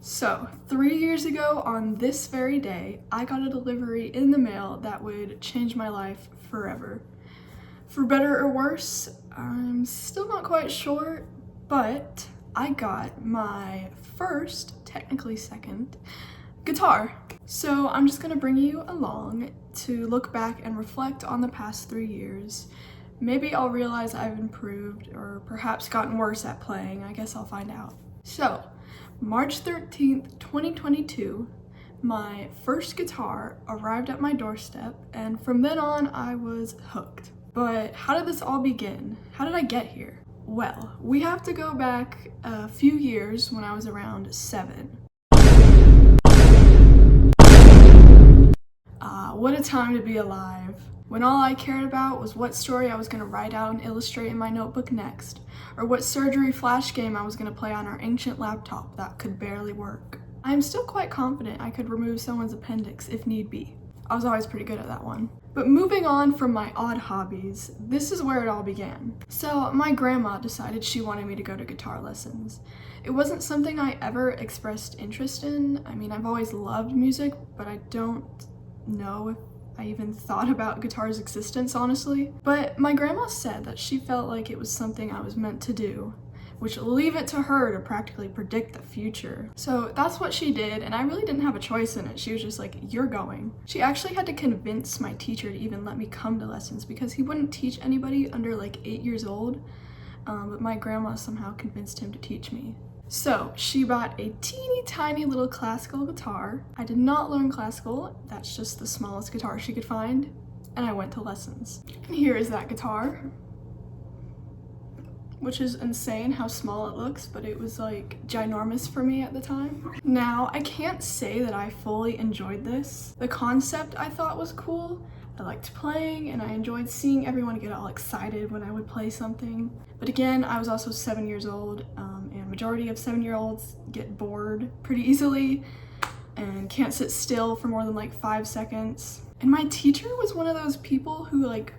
So, 3 years ago on this very day, I got a delivery in the mail that would change my life forever. For better or worse, I'm still not quite sure, but I got my first, technically second, guitar. So I'm just gonna bring you along to look back and reflect on the past 3 years. Maybe I'll realize I've improved or perhaps gotten worse at playing. I guess I'll find out. So, March 13th, 2022, my first guitar arrived at my doorstep, and from then on I was hooked. But how did this all begin? How did I get here? Well, we have to go back a few years when I was around 7. What a time to be alive. When all I cared about was what story I was going to write out and illustrate in my notebook next, or what surgery flash game I was going to play on our ancient laptop that could barely work. I am still quite confident I could remove someone's appendix if need be. I was always pretty good at that one. But moving on from my odd hobbies, this is where it all began. So my grandma decided she wanted me to go to guitar lessons. It wasn't something I ever expressed interest in. I mean, I've always loved music, but I don't know if I even thought about guitar's existence, honestly. But my grandma said that she felt like it was something I was meant to do, which leave it to her to practically predict the future. So that's what she did, and I really didn't have a choice in it. She was just like, you're going. She actually had to convince my teacher to even let me come to lessons because he wouldn't teach anybody under like 8 years old, but my grandma somehow convinced him to teach me. So she bought a teeny tiny little classical guitar. I did not learn classical, that's just the smallest guitar she could find, and I went to lessons. And here is that guitar, which is insane how small it looks, but it was like ginormous for me at the time. Now, I can't say that I fully enjoyed this. The concept I thought was cool. I liked playing and I enjoyed seeing everyone get all excited when I would play something. But again, I was also 7 years old, and majority of 7-year-olds get bored pretty easily and can't sit still for more than like 5 seconds. And my teacher was one of those people who like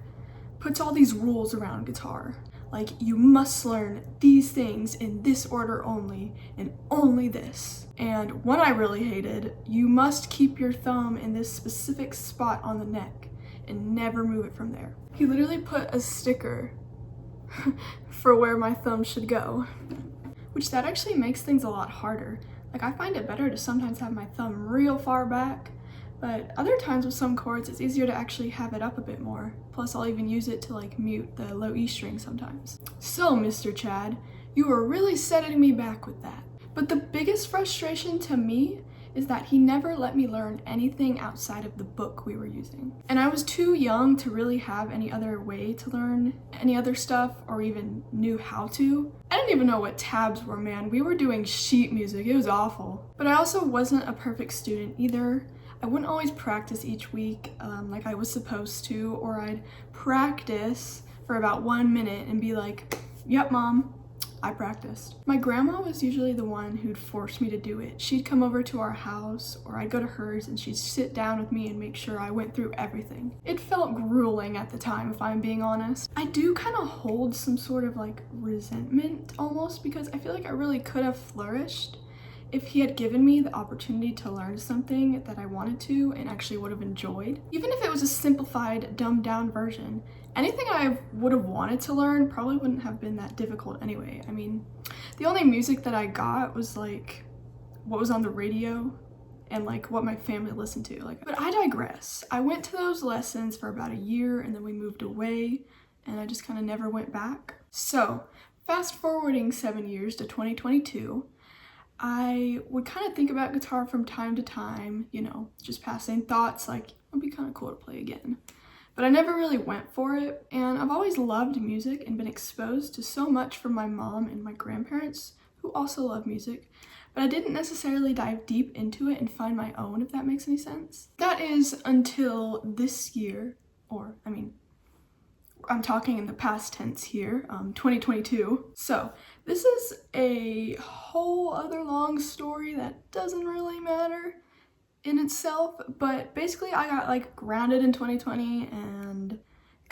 puts all these rules around guitar. Like, you must learn these things in this order only, and only this. And one I really hated, you must keep your thumb in this specific spot on the neck and never move it from there. He literally put a sticker for where my thumb should go, which that actually makes things a lot harder. Like, I find it better to sometimes have my thumb real far back, but other times with some chords, it's easier to actually have it up a bit more. Plus, I'll even use it to like mute the low E string sometimes. So, Mr. Chad, you were really setting me back with that. But the biggest frustration to me is that he never let me learn anything outside of the book we were using. And I was too young to really have any other way to learn any other stuff or even knew how to. I didn't even know what tabs were, man. We were doing sheet music, it was awful. But I also wasn't a perfect student either. I wouldn't always practice each week like I was supposed to, or I'd practice for about 1 minute and be like, yep, mom, I practiced. My grandma was usually the one who'd force me to do it. She'd come over to our house, or I'd go to hers, and she'd sit down with me and make sure I went through everything. It felt grueling at the time, if I'm being honest. I do kind of hold some sort of like resentment almost, because I feel like I really could have flourished if he had given me the opportunity to learn something that I wanted to and actually would have enjoyed. Even if it was a simplified, dumbed down version, anything I would have wanted to learn probably wouldn't have been that difficult anyway. I mean, the only music that I got was like what was on the radio and like what my family listened to. But I digress. I went to those lessons for about a year and then we moved away and I just kind of never went back. So, fast forwarding 7 years to 2022, I would kind of think about guitar from time to time, you know, just passing thoughts like, it'd be kind of cool to play again. But I never really went for it, and I've always loved music and been exposed to so much from my mom and my grandparents, who also love music, but I didn't necessarily dive deep into it and find my own, if that makes any sense. That is until this year, or, I mean, I'm talking in the past tense here, 2022. So this is a whole other long story that doesn't really matter in itself, but basically I got like grounded in 2020 and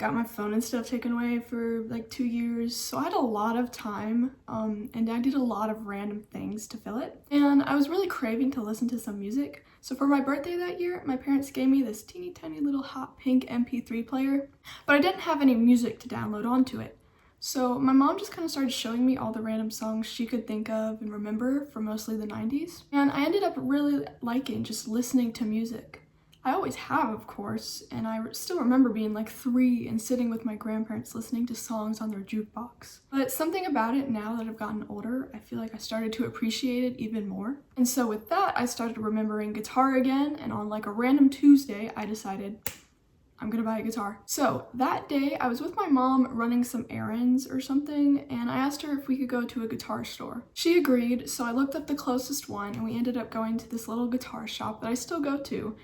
got my phone and stuff taken away for like 2 years. So I had a lot of time and I did a lot of random things to fill it. And I was really craving to listen to some music. So for my birthday that year, my parents gave me this teeny tiny little hot pink MP3 player, but I didn't have any music to download onto it. So my mom just kind of started showing me all the random songs she could think of and remember from mostly the 90s. And I ended up really liking just listening to music. I always have, of course, and I still remember being like 3 and sitting with my grandparents listening to songs on their jukebox. But something about it now that I've gotten older, I feel like I started to appreciate it even more. And so with that, I started remembering guitar again, and on like a random Tuesday, I decided I'm gonna buy a guitar. So that day I was with my mom running some errands or something, and I asked her if we could go to a guitar store. She agreed, so I looked up the closest one and we ended up going to this little guitar shop that I still go to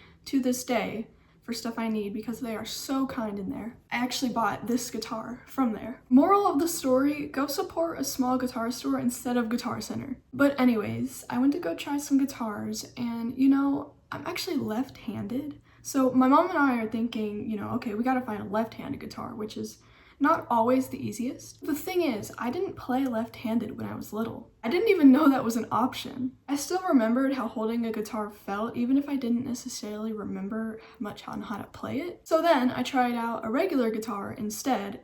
this day for stuff I need because they are so kind in there. I actually bought this guitar from there. Moral of the story, go support a small guitar store instead of Guitar Center. But anyways, I went to go try some guitars, and you know, I'm actually left-handed. So my mom and I are thinking, you know, okay, we gotta find a left-handed guitar, which is not always the easiest. The thing is, I didn't play left-handed when I was little. I didn't even know that was an option. I still remembered how holding a guitar felt, even if I didn't necessarily remember much on how to play it. So then I tried out a regular guitar instead,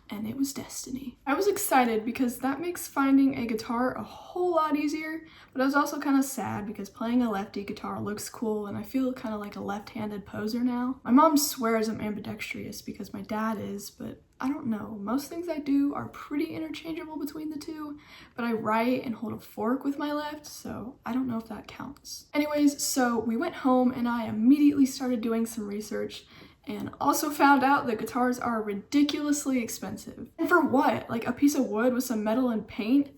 and it was destiny. I was excited because that makes finding a guitar a whole lot easier, but I was also kind of sad because playing a lefty guitar looks cool and I feel kind of like a left-handed poser now. My mom swears I'm ambidextrous because my dad is, but I don't know. Most things I do are pretty interchangeable between the two, but I write and hold a fork with my left, so I don't know if that counts. Anyways, so we went home and I immediately started doing some research and also found out that guitars are ridiculously expensive. And for what? Like a piece of wood with some metal and paint?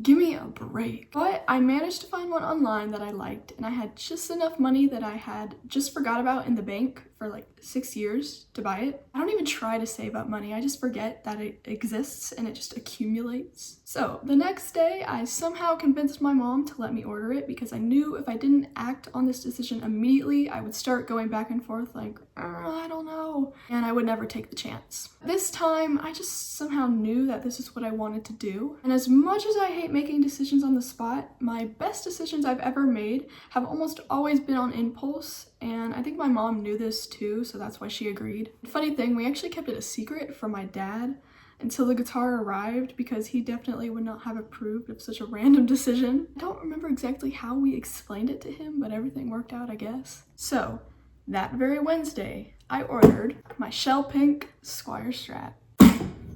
Give me a break. But I managed to find one online that I liked, and I had just enough money that I had just forgot about in the bank for like 6 years to buy it. I don't even try to save up money, I just forget that it exists and it just accumulates. So the next day, I somehow convinced my mom to let me order it because I knew if I didn't act on this decision immediately, I would start going back and forth like, I don't know, and I would never take the chance. This time, I just somehow knew that this is what I wanted to do. And as much as I hate making decisions on the spot, my best decisions I've ever made have almost always been on impulse, and I think my mom knew this too, so that's why she agreed. Funny thing, we actually kept it a secret from my dad until the guitar arrived because he definitely would not have approved of such a random decision. I don't remember exactly how we explained it to him, but everything worked out, I guess. So that very Wednesday, I ordered my shell pink Squire Strat.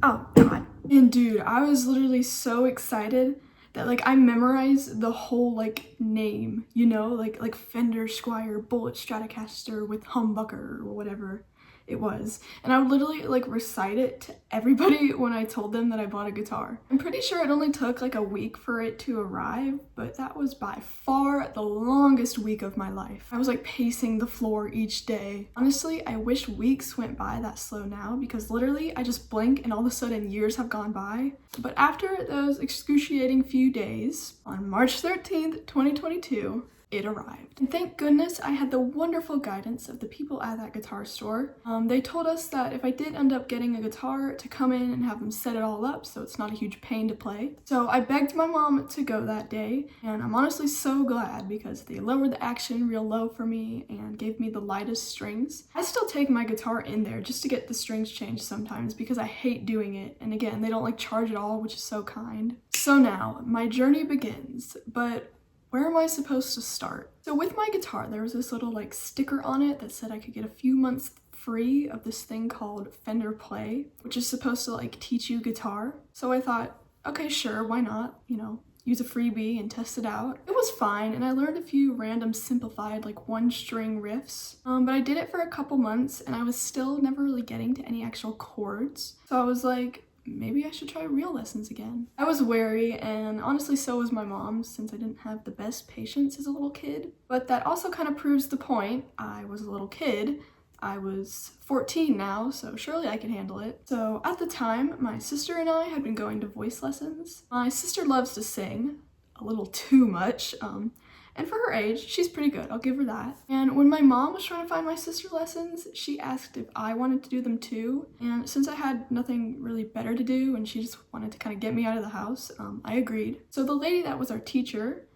Oh god. And dude, I was literally so excited that like I memorized the whole like name, you know, like Fender Squire Bullet Stratocaster with humbucker or whatever it was. And I would literally like recite it to everybody when I told them that I bought a guitar. I'm pretty sure it only took like a week for it to arrive, but that was by far the longest week of my life. I was like pacing the floor each day. Honestly, I wish weeks went by that slow now because literally I just blink and all of a sudden years have gone by. But after those excruciating few days, on March 13th, 2022, it arrived. And thank goodness I had the wonderful guidance of the people at that guitar store. They told us that if I did end up getting a guitar, to come in and have them set it all up so it's not a huge pain to play. So I begged my mom to go that day, and I'm honestly so glad because they lowered the action real low for me and gave me the lightest strings. I still take my guitar in there just to get the strings changed sometimes because I hate doing it, and again, they don't like charge at all, which is so kind. So now, my journey begins, but where am I supposed to start? So with my guitar, there was this little like sticker on it that said I could get a few months free of this thing called Fender Play, which is supposed to like teach you guitar. So I thought, okay, sure, why not? You know, use a freebie and test it out. It was fine, and I learned a few random simplified like one string riffs, but I did it for a couple months and I was still never really getting to any actual chords. So I was like, maybe I should try real lessons again. I was wary, and honestly so was my mom, since I didn't have the best patience as a little kid. But that also kind of proves the point. I was a little kid. I was 14 now, so surely I can handle it. So at the time, my sister and I had been going to voice lessons. My sister loves to sing, a little too much, And for her age, she's pretty good, I'll give her that. And when my mom was trying to find my sister lessons, she asked if I wanted to do them too. And since I had nothing really better to do and she just wanted to kind of get me out of the house, I agreed. So the lady that was our teacher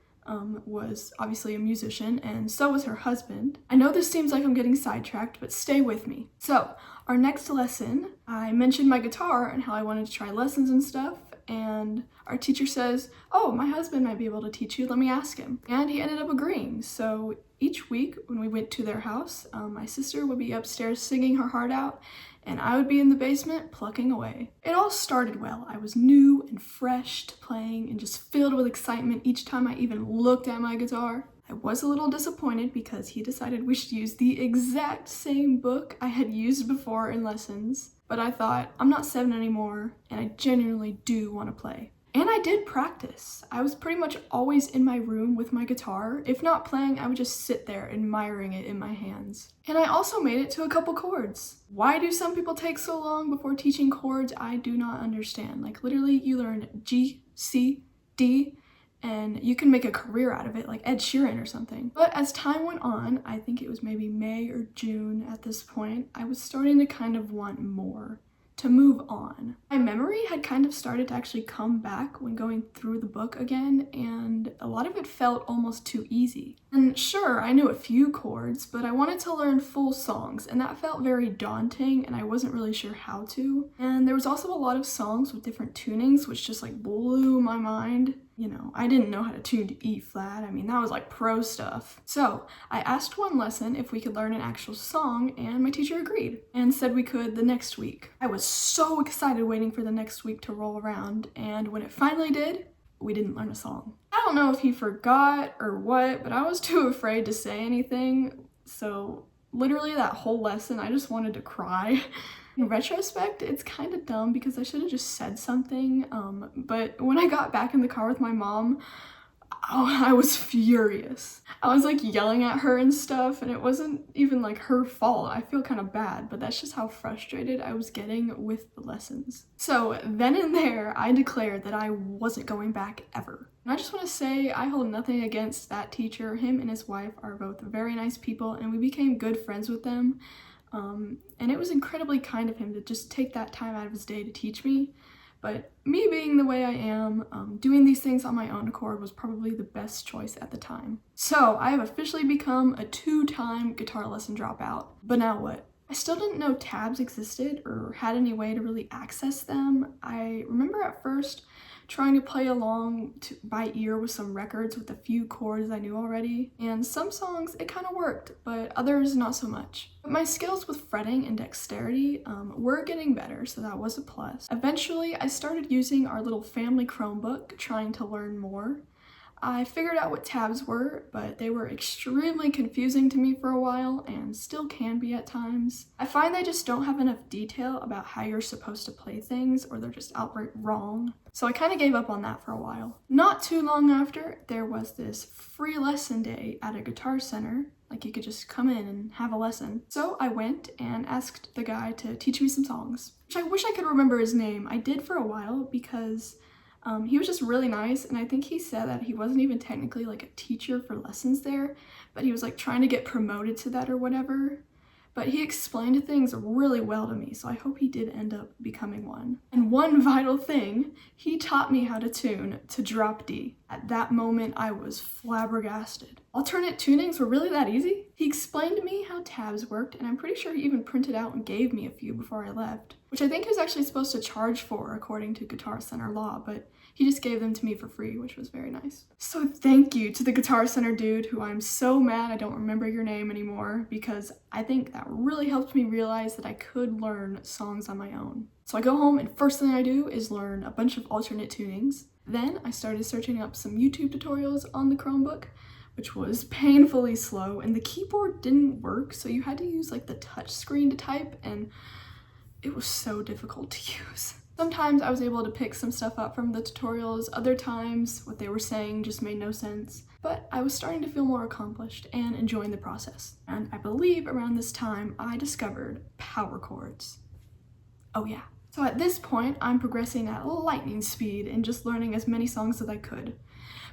was obviously a musician, and so was her husband. I know this seems like I'm getting sidetracked, but stay with me. So our next lesson, I mentioned my guitar and how I wanted to try lessons and stuff, and our teacher says, oh, my husband might be able to teach you, let me ask him. And he ended up agreeing. So each week when we went to their house, my sister would be upstairs singing her heart out, and I would be in the basement plucking away. It all started well. I was new and fresh to playing and just filled with excitement each time I even looked at my guitar. I was a little disappointed because he decided we should use the exact same book I had used before in lessons, but I thought, I'm not 7 anymore, and I genuinely do want to play. And I did practice. I was pretty much always in my room with my guitar. If not playing, I would just sit there admiring it in my hands. And I also made it to a couple chords. Why do some people take so long before teaching chords? I do not understand. Like literally you learn G, C, D, and you can make a career out of it like Ed Sheeran or something. But as time went on, I think it was maybe May or June at this point, I was starting to kind of want more, to move on. My memory had kind of started to actually come back when going through the book again, and a lot of it felt almost too easy. And sure, I knew a few chords, but I wanted to learn full songs, and that felt very daunting, and I wasn't really sure how to. And there was also a lot of songs with different tunings, which just like blew my mind. You know, I didn't know how to tune to E flat. I mean, that was like pro stuff. So I asked one lesson if we could learn an actual song, and my teacher agreed and said we could the next week. I was so excited waiting for the next week to roll around, and when it finally did, we didn't learn a song. I don't know if he forgot or what, but I was too afraid to say anything. So literally that whole lesson, I just wanted to cry. In retrospect, it's kind of dumb because I should have just said something, but when I got back in the car with my mom, I was furious. I was like yelling at her and stuff, and it wasn't even like her fault. I feel kind of bad, but that's just how frustrated I was getting with the lessons. So then and there, I declared that I wasn't going back ever. And I just want to say I hold nothing against that teacher. Him and his wife are both very nice people, and we became good friends with them. And it was incredibly kind of him to just take that time out of his day to teach me. But me being the way I am, doing these things on my own accord was probably the best choice at the time. So I have officially become a 2-time guitar lesson dropout. But now what? I still didn't know tabs existed or had any way to really access them. I remember at first trying to play along by ear with some records with a few chords I knew already, and some songs it kind of worked, but others not so much. But my skills with fretting and dexterity were getting better, so that was a plus. Eventually, I started using our little family Chromebook, trying to learn more. I figured out what tabs were, but they were extremely confusing to me for a while and still can be at times. I find they just don't have enough detail about how you're supposed to play things, or they're just outright wrong. So I kind of gave up on that for a while. Not too long after, there was this free lesson day at a guitar center. Like you could just come in and have a lesson. So I went and asked the guy to teach me some songs, which I wish I could remember his name. I did for a while because he was just really nice, and I think he said that he wasn't even technically like a teacher for lessons there, but he was like trying to get promoted to that or whatever. But he explained things really well to me, so I hope he did end up becoming one. And one vital thing, he taught me how to tune to drop D. At that moment, I was flabbergasted. Alternate tunings were really that easy? He explained to me how tabs worked, and I'm pretty sure he even printed out and gave me a few before I left, which I think he was actually supposed to charge for according to Guitar Center law, but he just gave them to me for free, which was very nice. So thank you to the Guitar Center dude, who I'm so mad I don't remember your name anymore, because I think that really helped me realize that I could learn songs on my own. So I go home and first thing I do is learn a bunch of alternate tunings. Then I started searching up some YouTube tutorials on the Chromebook, which was painfully slow, and the keyboard didn't work, so you had to use like the touch screen to type, and it was so difficult to use. Sometimes I was able to pick some stuff up from the tutorials, other times what they were saying just made no sense, but I was starting to feel more accomplished and enjoying the process. And I believe around this time I discovered power chords. Oh yeah. So at this point I'm progressing at lightning speed and just learning as many songs as I could.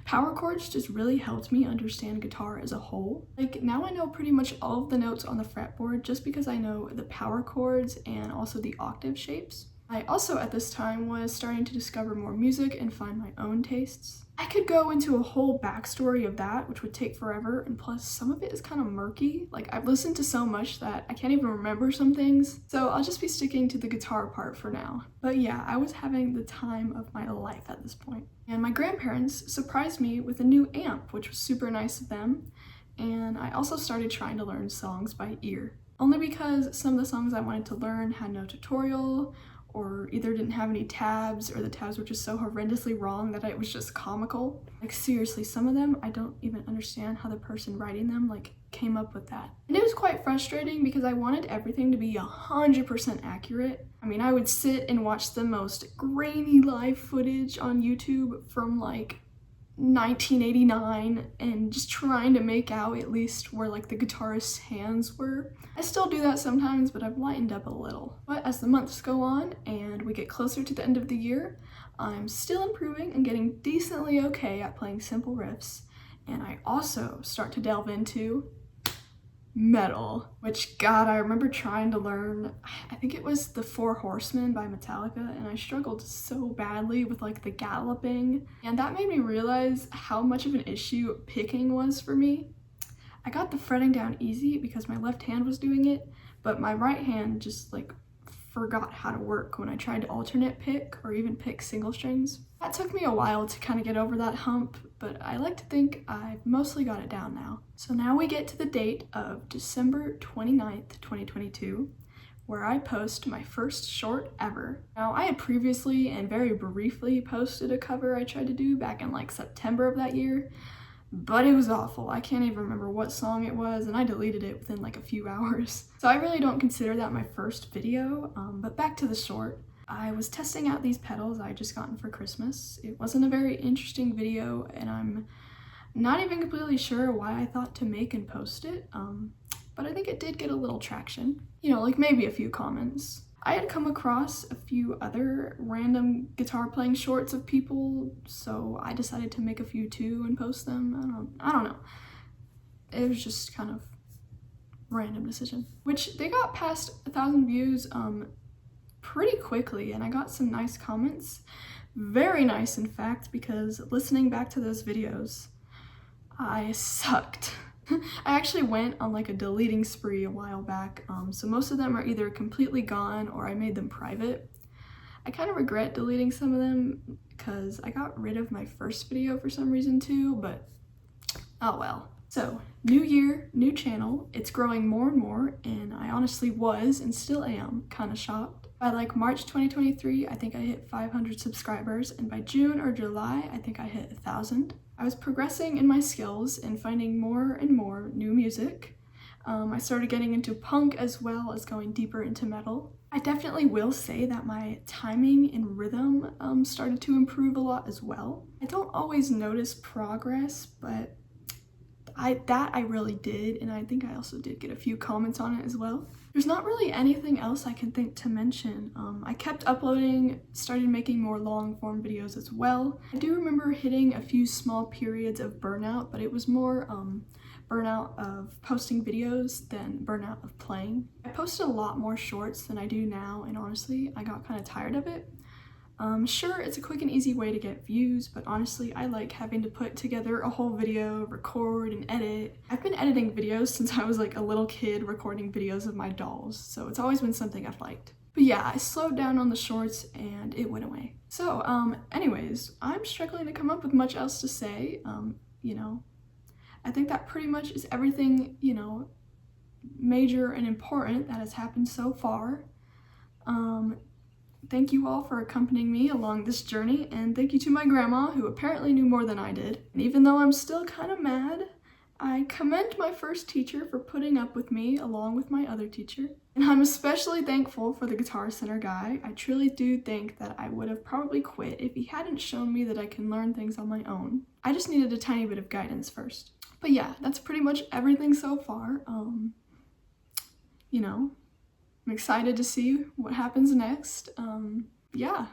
Power chords just really helped me understand guitar as a whole. Like now I know pretty much all of the notes on the fretboard just because I know the power chords and also the octave shapes. I also at this time was starting to discover more music and find my own tastes. I could go into a whole backstory of that, which would take forever, and plus some of it is kind of murky. Like I've listened to so much that I can't even remember some things, so I'll just be sticking to the guitar part for now. But yeah, I was having the time of my life at this point. And my grandparents surprised me with a new amp, which was super nice of them, and I also started trying to learn songs by ear. Only because some of the songs I wanted to learn had no tutorial, or either didn't have any tabs, or the tabs were just so horrendously wrong that it was just comical. Like seriously, some of them I don't even understand how the person writing them like came up with that. And it was quite frustrating because I wanted everything to be 100% accurate. I mean, I would sit and watch the most grainy live footage on YouTube from like 1989 and just trying to make out at least where like the guitarist's hands were. I still do that sometimes, but I've lightened up a little. But as the months go on and we get closer to the end of the year, I'm still improving and getting decently okay at playing simple riffs. And I also start to delve into metal, which God, I remember trying to learn, I think it was the Four Horsemen by Metallica, and I struggled so badly with like the galloping, and that made me realize how much of an issue picking was for me. I got the fretting down easy because my left hand was doing it, but my right hand just like forgot how to work when I tried to alternate pick or even pick single strings. That took me a while to kind of get over that hump, but I like to think I've mostly got it down now. So now we get to the date of December 29th, 2022, where I post my first short ever. Now, I had previously and very briefly posted a cover I tried to do back in like September of that year, but it was awful. I can't even remember what song it was, and I deleted it within like a few hours. So I really don't consider that my first video, but back to the short. I was testing out these pedals I had just gotten for Christmas. It wasn't a very interesting video, and I'm not even completely sure why I thought to make and post it, but I think it did get a little traction. You know, like maybe a few comments. I had come across a few other random guitar playing shorts of people, so I decided to make a few too and post them. I don't know. It was just kind of random decision. Which they got past 1,000 views pretty quickly, and I got some nice comments. Very nice, in fact, because listening back to those videos, I sucked. I actually went on like a deleting spree a while back, so most of them are either completely gone or I made them private. I kind of regret deleting some of them because I got rid of my first video for some reason too, but oh well. So, new year, new channel, it's growing more and more, and I honestly was and still am kind of shocked. By like March 2023, I think I hit 500 subscribers, and by June or July, I think I hit 1,000. I was progressing in my skills and finding more and more new music. I started getting into punk as well as going deeper into metal. I definitely will say that my timing and rhythm started to improve a lot as well. I don't always notice progress, but I really did, and I think I also did get a few comments on it as well. There's not really anything else I can think to mention. I kept uploading, started making more long form videos as well. I do remember hitting a few small periods of burnout, but it was more burnout of posting videos than burnout of playing. I posted a lot more shorts than I do now, and honestly, I got kind of tired of it. Sure, it's a quick and easy way to get views, but honestly, I like having to put together a whole video, record, and edit. I've been editing videos since I was like a little kid recording videos of my dolls, so it's always been something I've liked. But yeah, I slowed down on the shorts and it went away. So, anyways, I'm struggling to come up with much else to say. You know, I think that pretty much is everything, you know, major and important that has happened so far. Thank you all for accompanying me along this journey, and thank you to my grandma, who apparently knew more than I did. And even though I'm still kind of mad, I commend my first teacher for putting up with me along with my other teacher. And I'm especially thankful for the Guitar Center guy. I truly do think that I would have probably quit if he hadn't shown me that I can learn things on my own. I just needed a tiny bit of guidance first. But yeah, that's pretty much everything so far. You know, I'm excited to see what happens next. Yeah.